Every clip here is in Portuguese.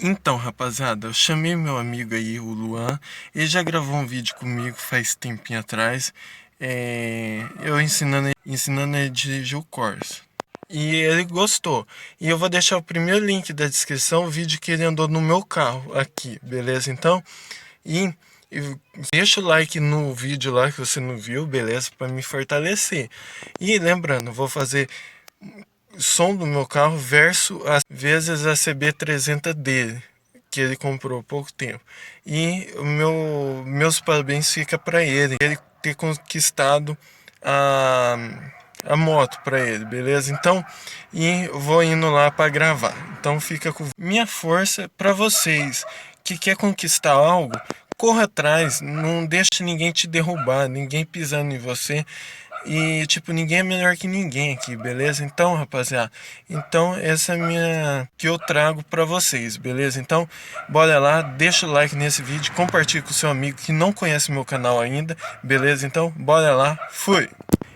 Então, rapaziada, eu chamei meu amigo aí, o Luan. Ele já gravou um vídeo comigo faz tempinho atrás. Eu ensinando ele a dirigir o Corsa. E ele gostou. E eu vou deixar o primeiro link da descrição, o vídeo que ele andou no meu carro aqui, beleza? Então, e deixa o like no vídeo lá que você não viu, beleza? Para me fortalecer. E lembrando, vou fazer som do meu carro versus as vezes a CB300 dele, que ele comprou há pouco tempo. E meus parabéns fica para ele ter conquistado a moto para ele, beleza? Então, e vou indo lá para gravar. Então fica com minha força para vocês que quer conquistar algo. Corra atrás, não deixe ninguém te derrubar, ninguém pisando em você. E tipo, ninguém é melhor que ninguém aqui, beleza? Então, rapaziada, então essa é a minha que eu trago pra vocês, beleza? Então, bora lá, deixa o like nesse vídeo, compartilha com seu amigo que não conhece meu canal ainda, beleza? Então, bora lá, fui!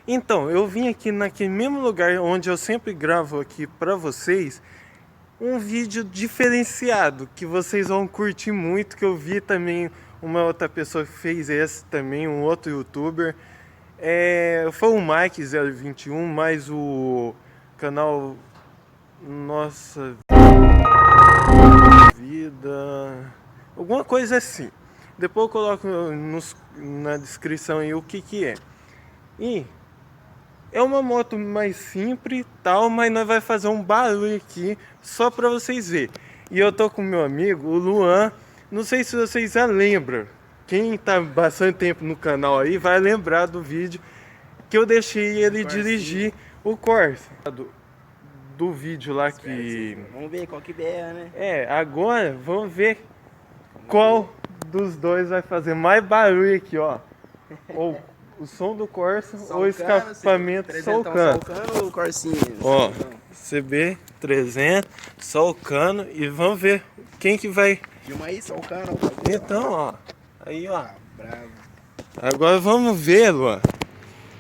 Então, eu vim aqui naquele mesmo lugar onde eu sempre gravo aqui pra vocês um vídeo diferenciado, que vocês vão curtir muito, que eu vi também uma outra pessoa que fez esse também, um outro youtuber. Foi o Mike021, mais o canal Nossa Vida, alguma coisa assim. Depois eu coloco na descrição aí o que é. E é uma moto mais simples tal, mas nós vai fazer um barulho aqui só pra vocês verem. E eu tô com meu amigo, o Luan. Não sei se vocês já lembram. Quem tá bastante tempo no canal aí vai lembrar do vídeo que eu deixei ele dirigir o Corsa. Do vídeo lá que... Vamos ver qual que é, né? Agora vamos ver qual dos dois vai fazer mais barulho aqui, ó. Ou o som do Corsa ou o escapamento solcando. Ou o Corsinha? Ó, CB300 solcando e vamos ver quem que vai... Filma aí, solcando. Então, ó. Aí, ó. Bravo. Agora vamos ver, Luan,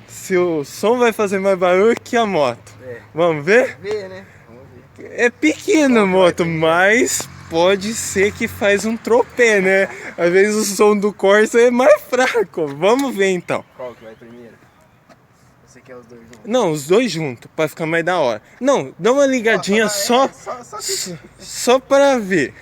se o som vai fazer mais barulho que a moto. Vamos ver? Ver, né? Vamos ver. É pequena a moto, mas pode ser que faz um tropé, né? Às vezes o som do Corsa é mais fraco. Vamos ver então. Qual que vai primeiro? Você quer os dois juntos? Não, os dois juntos, pra ficar mais da hora. Não, dá uma ligadinha só para ver.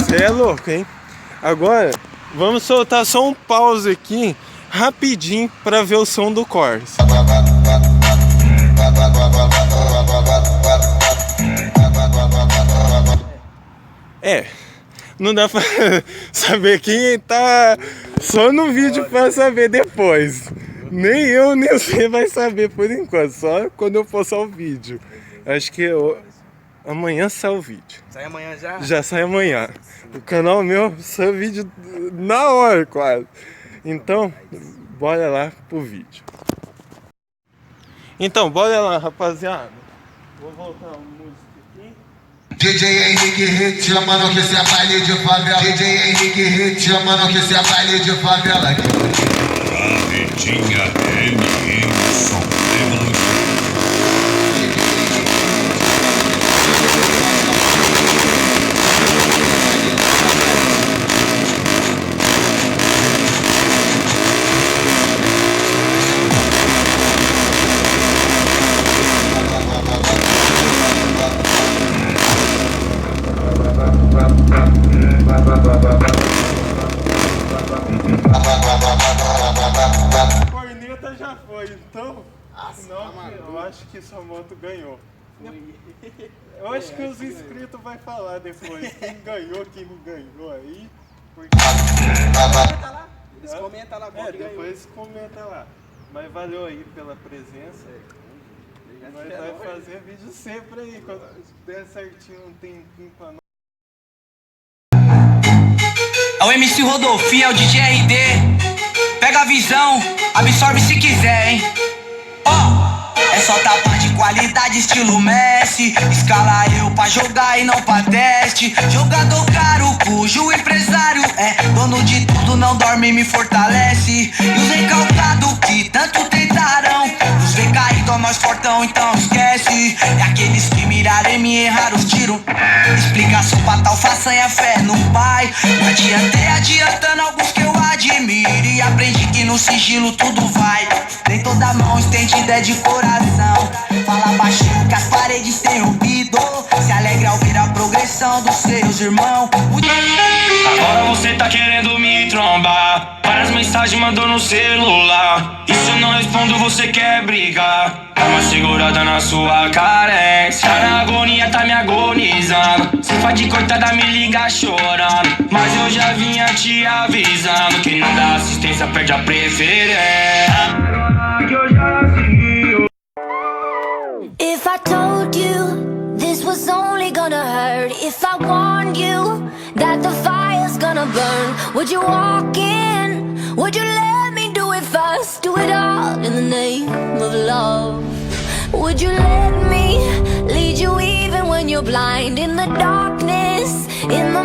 Cê é louco, hein? Agora, vamos soltar só um pause aqui, rapidinho, pra ver o som do Corsa. Não dá pra saber quem tá só no vídeo pra saber depois. Nem eu, nem você vai saber por enquanto, só quando eu postar o vídeo. Acho que amanhã sai o vídeo. Sai amanhã já? Já sai amanhã. O canal meu sai o vídeo na hora quase. Então, bora lá pro vídeo. Então, bora lá, rapaziada. Vou voltar a música aqui. DJ Henrique Hit, chamando que esse é baile de favela. DJ Henrique Hit, chamando que esse é baile de favela. Carretinha MM, som Corneta já foi, então eu acho que sua moto ganhou. Eu acho que os inscritos vão falar depois quem ganhou, quem não ganhou aí. Porque... Comenta lá. Eles comentam lá qual que ganhou. Depois comenta lá. Mas valeu aí pela presença. Nós vamos fazer vídeo sempre aí, quando der certinho um tempinho pra nós. É o MC Rodolfinho, é o DJ RD. Pega a visão, absorve se quiser, hein. Ó, é só tapa de qualidade estilo Messi. Escala eu pra jogar e não pra teste. Jogador caro cujo empresário é É, dono de tudo, não dorme e me fortalece. E os recalcados que tanto tentaram, os vê caído, nós fortão, então esquece. E aqueles que mirarem me erraram os tiros. Explicação pra tal façanha, fé no pai. Não adiantei adiantando alguns que eu admiro. E aprendi que no sigilo tudo vai. Nem toda mão estendida é de coração. Fala baixinho que as paredes têm ouvido. Se alegra ao ver a progressão dos seus irmãos. Agora você tá querendo me trombar. Várias mensagens mandou no celular. E se eu não respondo, você quer brigar. Dá uma segurada na sua carência. Tá na agonia, tá me agonizando. Se faz de coitada, me liga chorando. Mas eu já vinha te avisando que não dá assistência, perde a preferência. Que eu já segui. If I told you this was only gonna hurt, if I warned you that the fire's gonna burn, would you walk in? Would you let me do it first? Do it all in the name of love. Would you let me lead you even when you're blind? In the darkness, in the